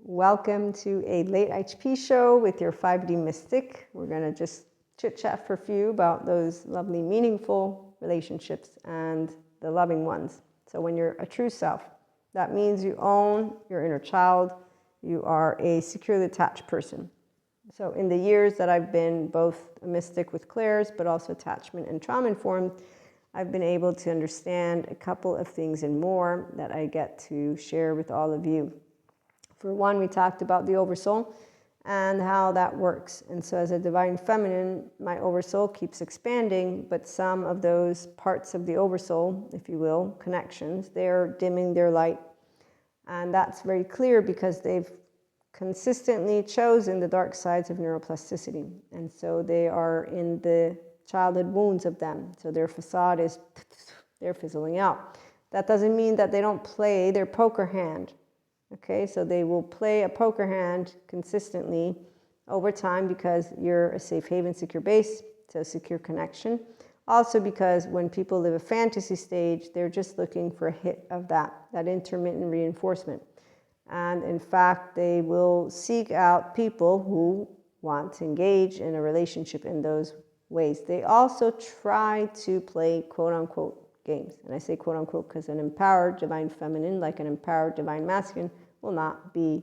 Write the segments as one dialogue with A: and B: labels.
A: Welcome to a late IHP show with your 5D mystic. We're going to just chit chat for a few about those lovely, meaningful relationships and the loving ones. So when you're a true self, that means you own your inner child. You are a securely attached person. So in the years that I've been both a mystic with clairs, but also attachment and trauma informed, I've been able to understand a couple of things and more that I get to share with all of you. For one, we talked about the oversoul and how that works. And so as a divine feminine, my oversoul keeps expanding, but some of those parts of the oversoul, if you will, connections, they're dimming their light. And that's very clear because they've consistently chosen the dark sides of neuroplasticity. And so they are in the childhood wounds of them. So their facade is, they're fizzling out. That doesn't mean that they don't play their poker hand. Okay, so they will play a poker hand consistently over time because you're a safe haven, secure base, so secure connection. Also because when people live a fantasy stage, they're just looking for a hit of that intermittent reinforcement. And in fact, they will seek out people who want to engage in a relationship in those ways. They also try to play quote-unquote games. And I say quote-unquote because an empowered divine feminine, like an empowered divine masculine, will not be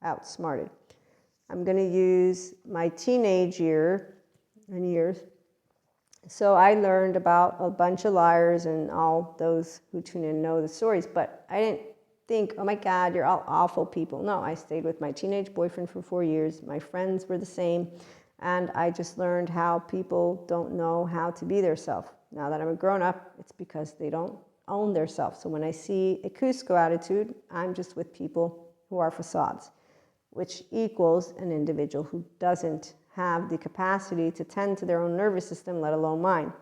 A: outsmarted. I'm going to use my teenage years. So I learned about a bunch of liars, and all those who tune in know the stories, but I didn't think, oh my God, you're all awful people. No, I stayed with my teenage boyfriend for 4 years. My friends were the same. And I just learned how people don't know how to be their self. Now that I'm a grown up, it's because they don't own their self. So when I see a Cusco attitude, I'm just with people who are facades, which equals an individual who doesn't have the capacity to tend to their own nervous system, let alone mine.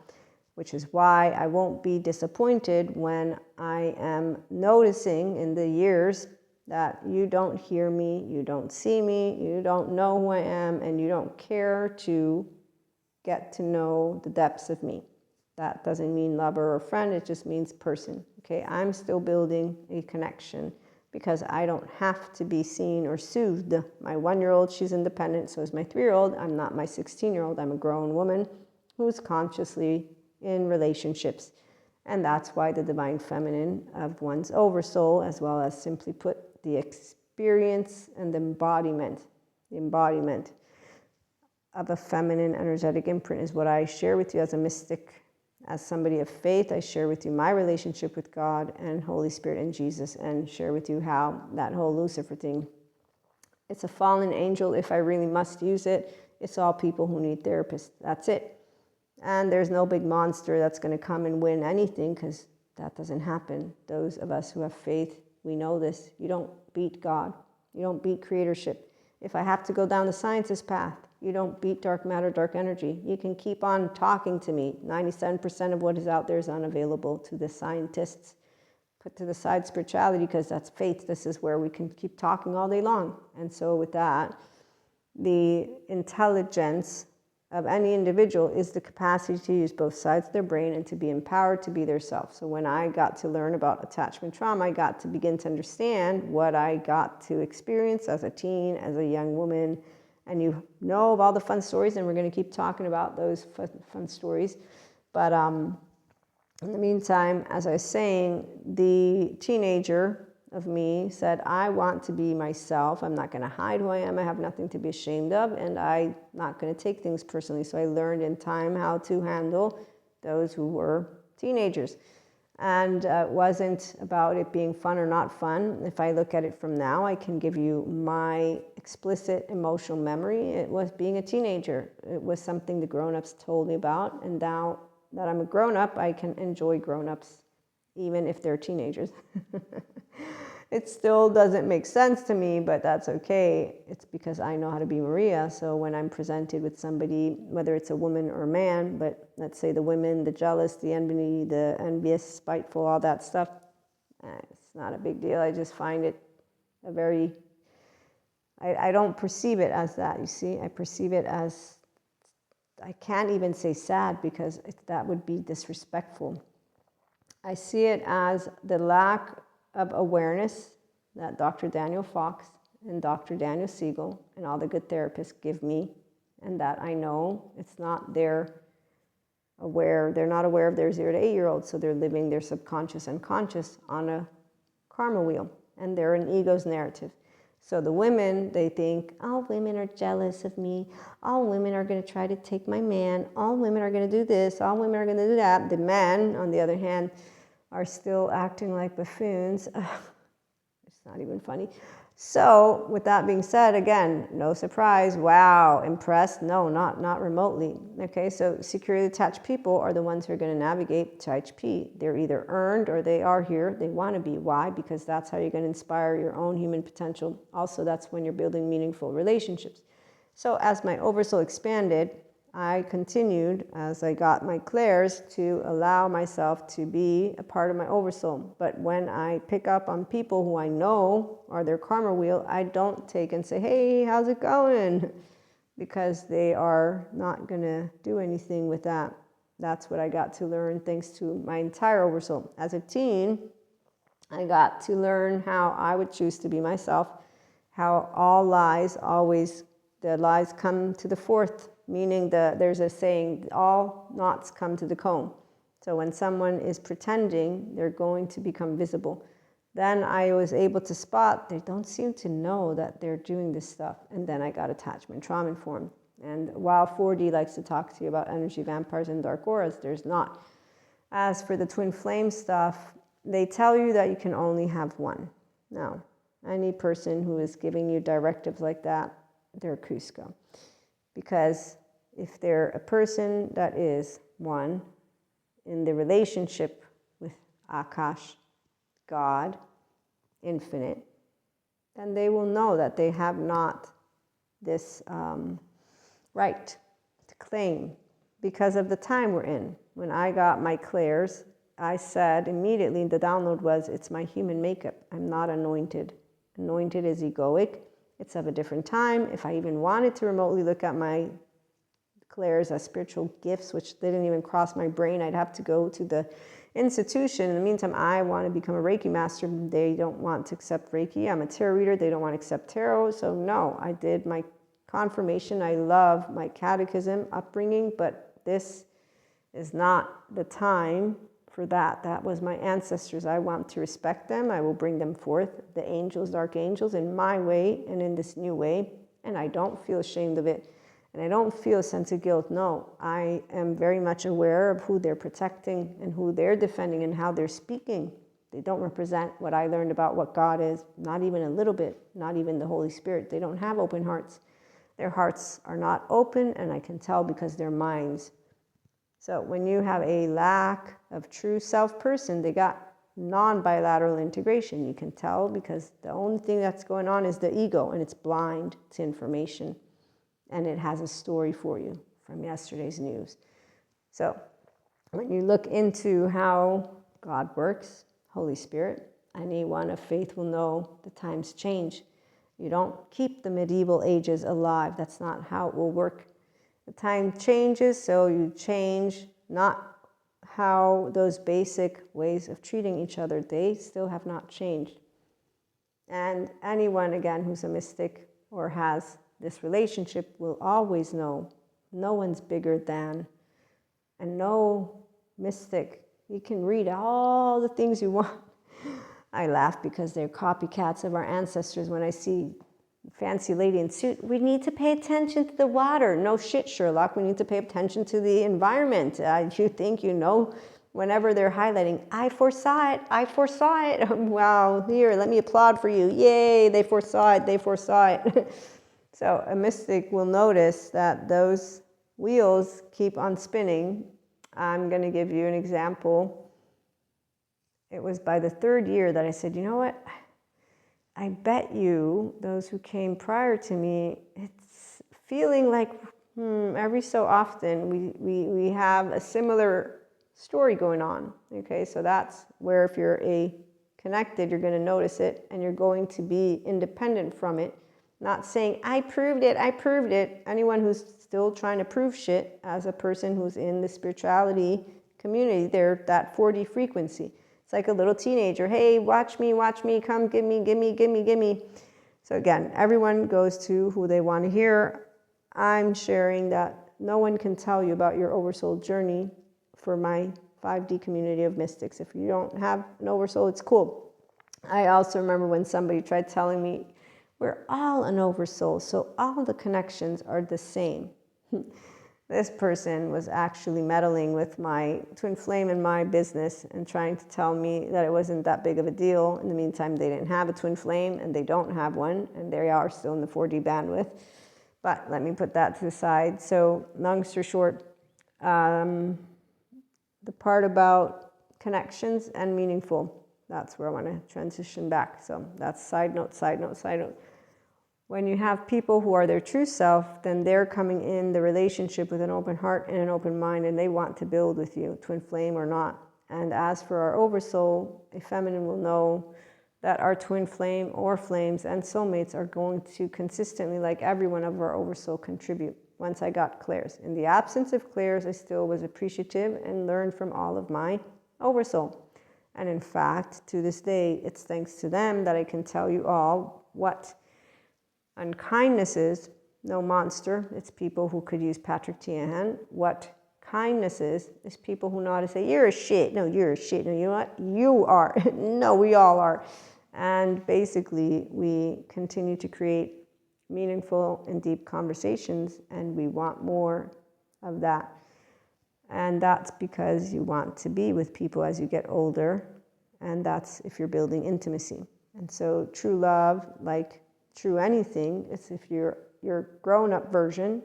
A: Which is why I won't be disappointed when I am noticing in the years that you don't hear me, you don't see me, you don't know who I am, and you don't care to get to know the depths of me. That doesn't mean lover or friend, it just means person. Okay, I'm still building a connection because I don't have to be seen or soothed. My 1-year-old, she's independent, so is my 3-year-old. I'm not my 16-year-old, I'm a grown woman who's consciously in relationships. And that's why the divine feminine of one's oversoul, as well as simply put, the experience and the embodiment of a feminine energetic imprint is what I share with you as a mystic. As somebody of faith, I share with you my relationship with God and Holy Spirit and Jesus, and share with you how that whole Lucifer thing, it's a fallen angel if I really must use it. It's all people who need therapists. That's it. And there's no big monster that's going to come and win anything, because that doesn't happen. Those of us who have faith, we know this. You don't beat God. You don't beat creatorship. If I have to go down the sciences path, you don't beat dark matter, dark energy. You can keep on talking to me. 97% of what is out there is unavailable to the scientists. Put to the side spirituality, because that's faith. This is where we can keep talking all day long. And so with that, the intelligence of any individual is the capacity to use both sides of their brain and to be empowered to be their self. So when I got to learn about attachment trauma, I got to begin to understand what I got to experience as a teen, as a young woman. And you know of all the fun stories, and we're going to keep talking about those fun stories. But in the meantime, as I was saying, the teenager of me said, I want to be myself. I'm not going to hide who I am. I have nothing to be ashamed of, and I'm not going to take things personally. So I learned in time how to handle those who were teenagers. And it wasn't about it being fun or not fun. If I look at it from now, I can give you my explicit emotional memory. It was being a teenager. It was something the grown-ups told me about. And now that I'm a grown-up, I can enjoy grown-ups, even if they're teenagers. It still doesn't make sense to me, but that's okay. It's because I know how to be Maria. So when I'm presented with somebody, whether it's a woman or a man, but let's say the women, the jealous, the envy, the envious, spiteful, all that stuff, it's not a big deal. I just find it a very, I don't perceive it as that, you see. I perceive it as, I can't even say sad, because that would be disrespectful. I see it as the lack of awareness that Dr. Daniel Fox and Dr. Daniel Siegel and all the good therapists give me, and that I know it's not they're not aware of their 0 to 8-year-olds, so they're living their subconscious and conscious on a karma wheel, and they're an ego's narrative. So the women, they think, all women are jealous of me, all women are going to try to take my man, all women are going to do this, all women are going to do that. The men, on the other hand, are still acting like buffoons. It's not even funny. So with that being said, again, no surprise. Wow, impressed? No, not remotely. Okay, so securely attached people are the ones who are going to navigate to IHP. They're either earned or they are here. They want to be. Why? Because that's how you're going to inspire your own human potential. Also, that's when you're building meaningful relationships. So as my oversoul expanded, I continued, as I got my clairs, to allow myself to be a part of my oversoul. But when I pick up on people who I know are their karma wheel, I don't take and say, hey, how's it going? Because they are not going to do anything with that. That's what I got to learn thanks to my entire oversoul. As a teen, I got to learn how I would choose to be myself, how all lies always, the lies come to the fourth. Meaning there's a saying, all knots come to the comb. So when someone is pretending, they're going to become visible. Then I was able to spot, they don't seem to know that they're doing this stuff. And then I got attachment trauma informed. And while 4D likes to talk to you about energy vampires and dark auras, there's not. As for the twin flame stuff, they tell you that you can only have one. Now, any person who is giving you directives like that, they're Cusco. Because if they're a person that is, one, in the relationship with Akash, God, infinite, then they will know that they have not this right to claim because of the time we're in. When I got my clairs, I said immediately, the download was, it's my human makeup. I'm not anointed. Anointed is egoic. It's of a different time. If I even wanted to remotely look at my clairs as spiritual gifts, which didn't even cross my brain, I'd have to go to the institution. In the meantime, I want to become a Reiki master. They don't want to accept Reiki. I'm a tarot reader. They don't want to accept tarot. So no, I did my confirmation. I love my catechism upbringing, but this is not the time for that. That was my ancestors. I want to respect them. I will bring them forth, the angels, dark angels, in my way and in this new way. And I don't feel ashamed of it. And I don't feel a sense of guilt. No, I am very much aware of who they're protecting and who they're defending and how they're speaking. They don't represent what I learned about what God is, not even a little bit, not even the Holy Spirit. They don't have open hearts. Their hearts are not open, and I can tell because their minds. So when you have a lack of true self person, they got non-bilateral integration. You can tell because the only thing that's going on is the ego, and it's blind to information. And it has a story for you from yesterday's news. So when you look into how God works, Holy Spirit, anyone of faith will know the times change. You don't keep the medieval ages alive. That's not how it will work. The time changes, so you change not how those basic ways of treating each other, they still have not changed. And anyone, again, who's a mystic or has this relationship will always know no one's bigger than, and no mystic. You can read all the things you want. I laugh because they're copycats of our ancestors. When I see fancy lady in suit, we need to pay attention to the water. No shit, Sherlock, we need to pay attention to the environment. You think you know, whenever they're highlighting, I foresaw it. Wow, here, let me applaud for you. Yay, they foresaw it. So a mystic will notice that those wheels keep on spinning. I'm going to give you an example. It was by the third year that I said, you know what? I bet you, those who came prior to me, it's feeling like every so often we have a similar story going on. Okay, so that's where if you're connected, you're going to notice it and you're going to be independent from it. Not saying, I proved it. Anyone who's still trying to prove shit as a person who's in the spirituality community, they're that 4D frequency. It's like a little teenager. Hey, watch me, come, give me. So again, everyone goes to who they want to hear. I'm sharing that no one can tell you about your oversoul journey for my 5D community of mystics. If you don't have an oversoul, it's cool. I also remember when somebody tried telling me, we're all an oversoul, so all the connections are the same. This person was actually meddling with my twin flame in my business and trying to tell me that it wasn't that big of a deal. In the meantime, they didn't have a twin flame and they don't have one, and they are still in the 4D bandwidth. But let me put that to the side. So long story short, the part about connections and meaningful, that's where I want to transition back. So that's side note, side note, side note. When you have people who are their true self, then they're coming in the relationship with an open heart and an open mind, and they want to build with you, twin flame or not. And as for our oversoul, a feminine will know that our twin flame or flames and soulmates are going to consistently, like every one of our oversoul, contribute. Once I got clairs. In the absence of clairs, I still was appreciative and learned from all of my oversoul. And in fact, to this day, it's thanks to them that I can tell you all what unkindness is. No monster. It's people who could use Patrick Tiahan. What kindness is people who know how to say, you're a shit. No, you're a shit. No, you know what? You are. No, we all are. And basically, we continue to create meaningful and deep conversations, and we want more of that. And that's because you want to be with people as you get older, and that's if you're building intimacy. And so true love, like true anything, it's if you're your grown-up version,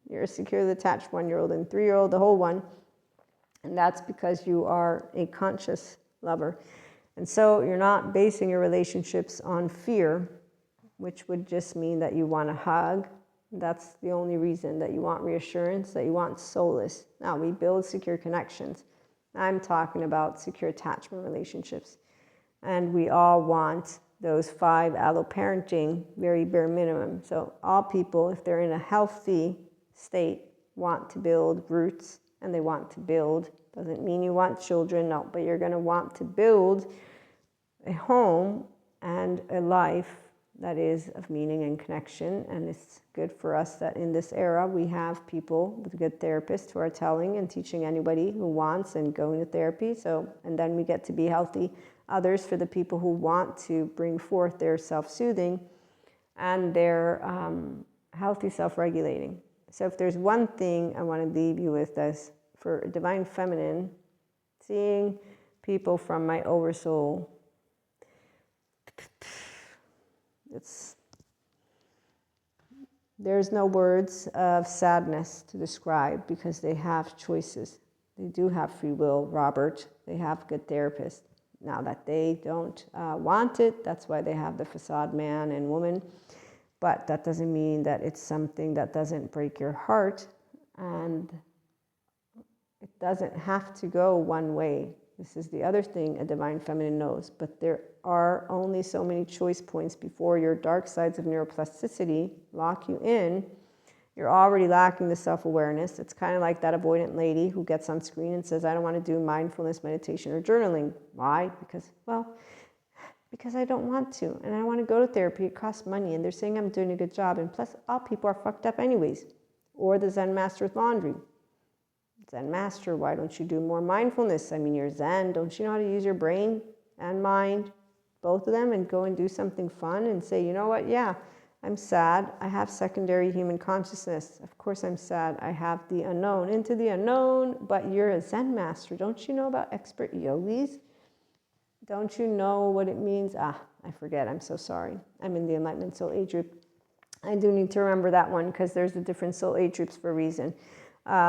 A: you're a securely attached 1-year-old and 3-year-old, the whole one, and that's because you are a conscious lover. And so you're not basing your relationships on fear, which would just mean that you want a hug. That's the only reason, that you want reassurance, that you want solace. Now, we build secure connections. I'm talking about secure attachment relationships. And we all want those 5 alloparenting, very bare minimum. So all people, if they're in a healthy state, want to build roots, and they want to build. Doesn't mean you want children, no, but you're going to want to build a home and a life that is of meaning and connection. And it's good for us that in this era we have people with good therapists who are telling and teaching anybody who wants and going to therapy. So, and then we get to be healthy others for the people who want to bring forth their self-soothing and their healthy self-regulating. So if there's one thing I want to leave you with, as for Divine Feminine, seeing people from my oversoul, there's no words of sadness to describe, because they have choices. They do have free will, Robert. They have good therapists. Now that they don't want it, that's why they have the facade man and woman. But that doesn't mean that it's something that doesn't break your heart. And it doesn't have to go one way. This is the other thing a Divine Feminine knows. But there are only so many choice points before your dark sides of neuroplasticity lock you in. You're already lacking the self-awareness. It's kind of like that avoidant lady who gets on screen and says, I don't want to do mindfulness, meditation, or journaling. Why? Because I don't want to. And I want to go to therapy. It costs money. And they're saying I'm doing a good job. And plus, all people are fucked up anyways. Or the Zen master with laundry. Zen master, why don't you do more mindfulness? I mean, you're Zen. Don't you know how to use your brain and mind, both of them, and go and do something fun and say, you know what? Yeah, I'm sad. I have secondary human consciousness. Of course I'm sad. I have the unknown into the unknown, but you're a Zen master. Don't you know about expert yogis? Don't you know what it means? I forget. I'm so sorry. I'm in the Enlightenment Soul Age group. I do need to remember that one, because there's the different soul age groups for a reason.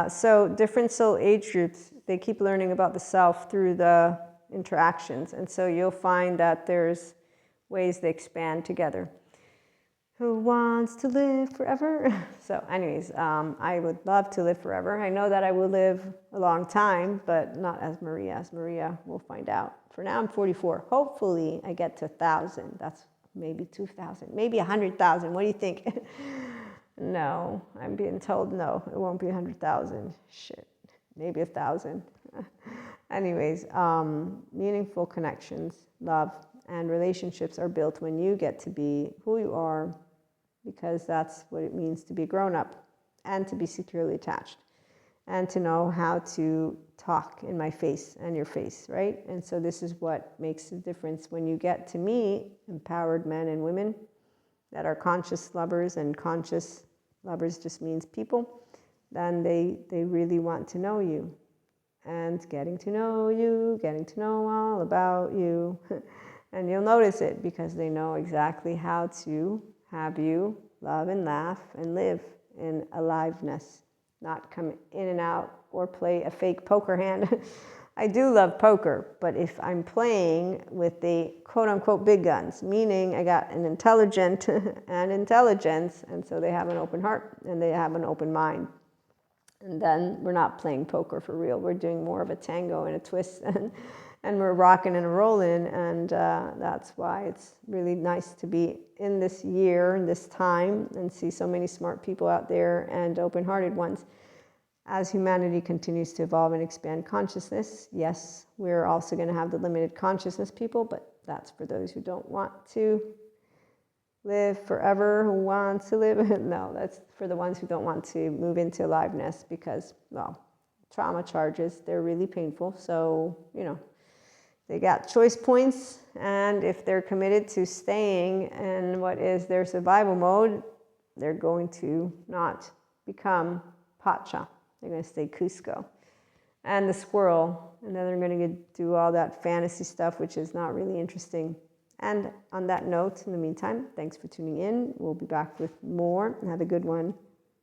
A: So different soul age groups, they keep learning about the self through the interactions. And so you'll find that there's ways they expand together. Who wants to live forever? So anyways, I would love to live forever. I know that I will live a long time, but not as Maria. As Maria, we'll find out. For now, I'm 44. Hopefully, I get to 1,000. That's maybe 2,000, maybe 100,000. What do you think? No, I'm being told no, it won't be 100,000. Shit, maybe 1,000. Anyways, meaningful connections, love, And relationships are built when you get to be who you are, because that's what it means to be grown up and to be securely attached and to know how to talk in my face and your face, right? And so this is what makes the difference when you get to meet empowered men and women that are conscious lovers, and conscious lovers just means people, then they really want to know you. And getting to know you, getting to know all about you. And you'll notice it because they know exactly how to have you love and laugh and live in aliveness, not come in and out or play a fake poker hand. I do love poker, but if I'm playing with the quote-unquote big guns, meaning I got an intelligent and intelligence, and so they have an open heart and they have an open mind. And then we're not playing poker for real. We're doing more of a tango and a twist, and we're rocking and rolling. And that's why it's really nice to be in this year and this time and see so many smart people out there and open-hearted ones. As humanity continues to evolve and expand consciousness, yes, we're also going to have the limited consciousness people, but that's for those who don't want to live forever, who wants to live. No, that's for the ones who don't want to move into aliveness because, well, trauma charges, they're really painful. So, they got choice points. And if they're committed to staying in what is their survival mode, they're going to not become Pacha. They're going to stay Cusco and the squirrel. And then they're going to do all that fantasy stuff, which is not really interesting. And on that note, in the meantime, thanks for tuning in. We'll be back with more. Have a good one.